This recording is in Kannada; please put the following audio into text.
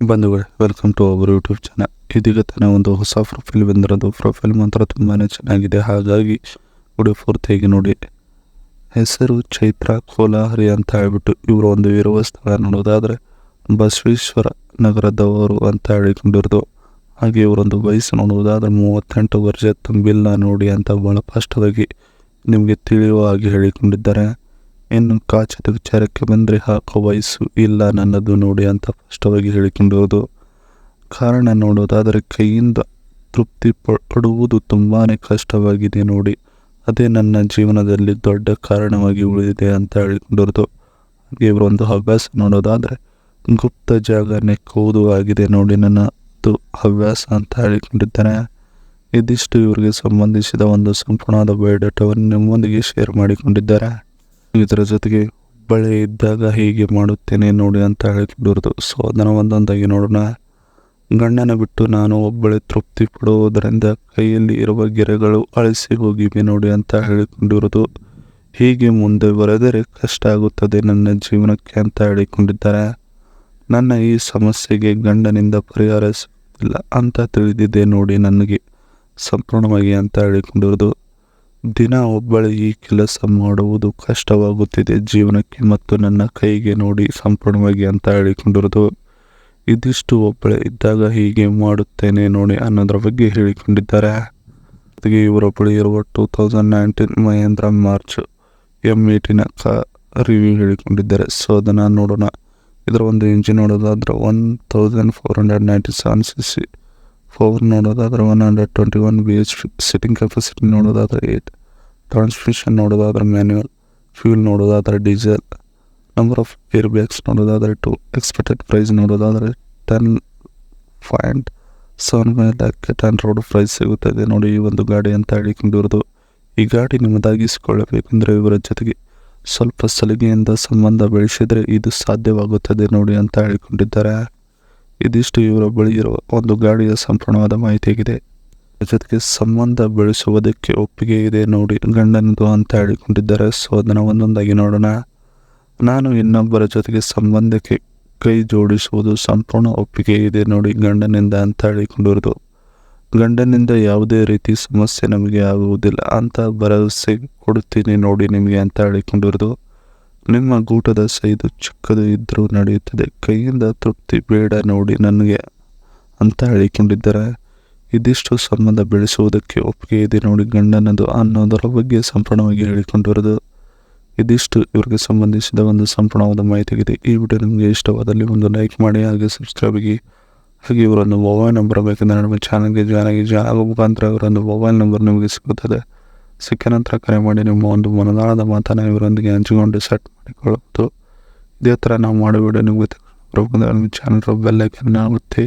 ಬಂಧುಗಳೇ, welcome to our YouTube channel. ಇದೀಗ ತಾನೇ ಒಂದು ಹೊಸ ಪ್ರೊಫೈಲ್ ಬಂದಿರೋದು. ಪ್ರೊಫೈಲ್ ಮಾತ್ರ ತುಂಬಾ ಚೆನ್ನಾಗಿದೆ, ಹಾಗಾಗಿ ವಿಡಿಯೋ ಪೂರ್ತಿಯಾಗಿ ನೋಡಿ. ಹೆಸರು ಚೈತ್ರ ಕೋಲಾಹರಿ ಅಂತ ಹೇಳ್ಬಿಟ್ಟು ಇವರು ಒಂದು ಇರುವ ಸ್ಥಳ ನೋಡೋದಾದರೆ ಬಸವೇಶ್ವರ ನಗರದವರು ಅಂತ ಹೇಳಿಕೊಂಡಿರೋದು. ಹಾಗೆ ಇವರೊಂದು ವಯಸ್ಸು ನೋಡುವುದಾದ್ರೆ 38 ವರ್ಷ ತುಂಬಿಲ್ಲ ನೋಡಿ ಅಂತ ಭಾಳ ಸ್ಪಷ್ಟವಾಗಿ ನಿಮಗೆ ತಿಳಿಯುವ ಹಾಗೆ ಹೇಳಿಕೊಂಡಿದ್ದಾರೆ. ಇನ್ನು ಖಚಿತ ವಿಚಾರಕ್ಕೆ ಬಂದರೆ ಹಾಕೋ ವಯಸ್ಸು ಇಲ್ಲ ನನ್ನದು ನೋಡಿ ಅಂತ ಸ್ಪಷ್ಟವಾಗಿ ಹೇಳಿಕೊಂಡಿರೋದು. ಕಾರಣ ನೋಡೋದಾದರೆ ಕೈಯಿಂದ ತೃಪ್ತಿ ಪಡುವುದು ತುಂಬಾ ಕಷ್ಟವಾಗಿದೆ ನೋಡಿ, ಅದೇ ನನ್ನ ಜೀವನದಲ್ಲಿ ದೊಡ್ಡ ಕಾರಣವಾಗಿ ಉಳಿದಿದೆ ಅಂತ ಹೇಳಿಕೊಂಡಿರೋದು. ಹಾಗೆ ಇವರೊಂದು ಹವ್ಯಾಸ ನೋಡೋದಾದರೆ ಗುಪ್ತ ಜಾಗ ನೆಕ್ಕುವುದು ಆಗಿದೆ ನೋಡಿ ನನ್ನದು ಹವ್ಯಾಸ ಅಂತ ಹೇಳಿಕೊಂಡಿದ್ದಾರೆ. ಇದಿಷ್ಟು ಇವರಿಗೆ ಸಂಬಂಧಿಸಿದ ಒಂದು ಸಂಪೂರ್ಣವಾದ ಬಯೋಡಾಟಾವನ್ನು ನಿಮ್ಮೊಂದಿಗೆ ಶೇರ್ ಮಾಡಿಕೊಂಡಿದ್ದಾರೆ. ಇದರ ಜೊತೆಗೆ ಬಳೆ ಇದ್ದಾಗ ಹೀಗೆ ಮಾಡುತ್ತೇನೆ ನೋಡಿ ಅಂತ ಹೇಳಿಕೊಂಡಿರೋದು. ಸೊ ಅದನ್ನು ಒಂದೊಂದಾಗಿ ನೋಡೋಣ. ಗಂಡನ ಬಿಟ್ಟು ನಾನು ಒಬ್ಬಳೆ ತೃಪ್ತಿ ಪಡುವುದರಿಂದ ಕೈಯಲ್ಲಿ ಇರುವ ಗೆರೆಗಳು ಅಳಿಸಿ ಹೋಗಿವೆ ನೋಡಿ ಅಂತ ಹೇಳಿಕೊಂಡಿರೋದು. ಹೀಗೆ ಮುಂದೆ ಬರೆದರೆ ಕಷ್ಟ ಆಗುತ್ತದೆ ನನ್ನ ಜೀವನಕ್ಕೆ ಅಂತ ಹೇಳಿಕೊಂಡಿದ್ದಾರೆ. ನನ್ನ ಈ ಸಮಸ್ಯೆಗೆ ಗಂಡನಿಂದ ಪರಿಹಾರ ಸಿಗುತ್ತಿಲ್ಲ ಅಂತ ತಿಳಿದಿದೆ ನೋಡಿ ನನಗೆ ಸಂಪೂರ್ಣವಾಗಿ ಅಂತ ಹೇಳಿಕೊಂಡಿರೋದು. ದಿನ ಒಬ್ಬಳೆ ಈ ಕೆಲಸ ಮಾಡುವುದು ಕಷ್ಟವಾಗುತ್ತಿದೆ ಜೀವನಕ್ಕೆ ಮತ್ತು ನನ್ನ ಕೈಗೆ ನೋಡಿ ಸಂಪೂರ್ಣವಾಗಿ ಅಂತ ಹೇಳಿಕೊಂಡಿರೋದು. ಇದಿಷ್ಟು ಒಬ್ಬಳೆ ಇದ್ದಾಗ ಹೀಗೆ ಮಾಡುತ್ತೇನೆ ನೋಡಿ ಅನ್ನೋದ್ರ ಬಗ್ಗೆ ಹೇಳಿಕೊಂಡಿದ್ದಾರೆ. ಜೊತೆಗೆ ಇವರೊಬ್ಬಳು ಇರುವ 2019 ಮಹೇಂದ್ರ ಮಾರ್ಚ್ M80ನ ರಿವ್ಯೂ ಹೇಳಿಕೊಂಡಿದ್ದಾರೆ. ಸೊ ಅದನ್ನು ನೋಡೋಣ. ಇದರ ಒಂದು ಇಂಜಿನ್ ನೋಡೋದಾದ್ರೆ 1497cc, ಪವರ್ ನೋಡೋದಾದ್ರೆ 121 bhp, ಸಿಟ್ಟಿಂಗ್ ಕೆಪಾಸಿಟಿ ನೋಡೋದಾದ್ರೆ 8, ಟ್ರಾನ್ಸ್ಮಿಷನ್ ನೋಡೋದಾದ್ರೆ ಮ್ಯಾನ್ಯುವಲ್, ಫ್ಯೂಲ್ ನೋಡೋದಾದ್ರೆ diesel, number of air bags ನೋಡೋದಾದ್ರೆ 2, ಎಕ್ಸ್ಪೆಕ್ಟೆಡ್ ಪ್ರೈಸ್ ನೋಡೋದಾದ್ರೆ 10.75 lakh ರೋಡ್ ಪ್ರೈಸ್ ಸಿಗುತ್ತದೆ ನೋಡಿ ಈ ಒಂದು ಗಾಡಿ ಅಂತ ಹೇಳಿಕೊಂಡಿರೋದು. ಈ ಗಾಡಿ ನಿಮ್ಮದಾಗಿಸಿಕೊಳ್ಳಬೇಕೆಂದರೆ ಇವರ ಜೊತೆಗೆ ಸ್ವಲ್ಪ ಸಲಿಗೆಯಿಂದ ಸಂಬಂಧ ಬೆಳೆಸಿದರೆ ಇದು ಸಾಧ್ಯವಾಗುತ್ತದೆ ನೋಡಿ ಅಂತ ಹೇಳಿಕೊಂಡಿದ್ದಾರೆ. ಇದಿಷ್ಟು ಇವರ ಬಳಿ ಇರುವ ಒಂದು ಗಾಡಿಯ ಸಂಪೂರ್ಣವಾದ ಮಾಹಿತಿಯಾಗಿದೆ. ಜೊತೆಗೆ ಸಂಬಂಧ ಬೆಳೆಸುವುದಕ್ಕೆ ಒಪ್ಪಿಗೆ ಇದೆ ನೋಡಿ ಗಂಡನದು ಅಂತ ಹೇಳಿಕೊಂಡಿದ್ದಾರೆ. ಸೊ ಅದನ್ನು ಒಂದೊಂದಾಗಿ ನೋಡೋಣ. ನಾನು ಇನ್ನೊಬ್ಬರ ಜೊತೆಗೆ ಸಂಬಂಧಕ್ಕೆ ಕೈ ಜೋಡಿಸುವುದು ಸಂಪೂರ್ಣ ಒಪ್ಪಿಗೆ ಇದೆ ನೋಡಿ ಗಂಡನಿಂದ ಅಂತ ಹೇಳಿಕೊಂಡಿರೋದು. ಗಂಡನಿಂದ ಯಾವುದೇ ರೀತಿ ಸಮಸ್ಯೆ ನಮಗೆ ಆಗುವುದಿಲ್ಲ ಅಂತ ಭರವಸೆ ಕೊಡುತ್ತೀನಿ ನೋಡಿ ನಿಮಗೆ ಅಂತ ಹೇಳಿಕೊಂಡಿರೋದು. ನಿಮ್ಮ ಗೂಟದ ಸೈಜು ಚಿಕ್ಕದು ಇದ್ದರೂ ನಡೆಯುತ್ತದೆ, ಕೈಯಿಂದ ತೃಪ್ತಿ ಬೇಡ ನೋಡಿ ನನಗೆ ಅಂತ ಹೇಳಿಕೊಂಡಿದ್ದಾರೆ. ಇದಿಷ್ಟು ಸಂಬಂಧ ಬೆಳೆಸುವುದಕ್ಕೆ ಒಪ್ಪಿಗೆ ಇದೆ ನೋಡಿ ಗಂಡನದು ಅನ್ನೋದರ ಬಗ್ಗೆ ಸಂಪೂರ್ಣವಾಗಿ ಹೇಳಿಕೊಂಡಿರೋದು. ಇದಿಷ್ಟು ಇವರಿಗೆ ಸಂಬಂಧಿಸಿದ ಒಂದು ಸಂಪೂರ್ಣವಾದ ಮಾಹಿತಿಯಾಗಿದೆ. ಈ ವಿಡಿಯೋ ನಿಮಗೆ ಇಷ್ಟವಾದಲ್ಲಿ ಒಂದು ಲೈಕ್ ಮಾಡಿ, ಹಾಗೆ ಸಬ್ಸ್ಕ್ರೈಬ್ ಆಗಿ. ಹಾಗೆ ಇವರೊಂದು ಮೊಬೈಲ್ ನಂಬರ್ ಬೇಕೆಂದರೆ ನಮ್ಮ ಚಾನಲ್ಗೆ ಜಾಯ್ನ್ ಆಗೋ ಮುಖಾಂತರ ಇವರೊಂದು ಮೊಬೈಲ್ ನಂಬರ್ ನಿಮಗೆ ಸಿಗುತ್ತದೆ. ಸಿಕ್ಕ ನಂತರ ಕರೆ ಮಾಡಿ ನಿಮ್ಮ ಒಂದು ಮನದಾಳದ ಮಾತನ್ನು ಇವರೊಂದಿಗೆ ಹಂಚಿಕೊಂಡು ಸೆಟ್ ಮಾಡಿಕೊಳ್ಳಬಹುದು. ಇದೇ ಥರ ನಾವು ಮಾಡೋ ವಿಡಿಯೋ ನಿಮಗೆ ನಮ್ಮ ಚಾನಲ್ ಬೆಲ್ ಐಕಾನ್ ಆಗುತ್ತೆ.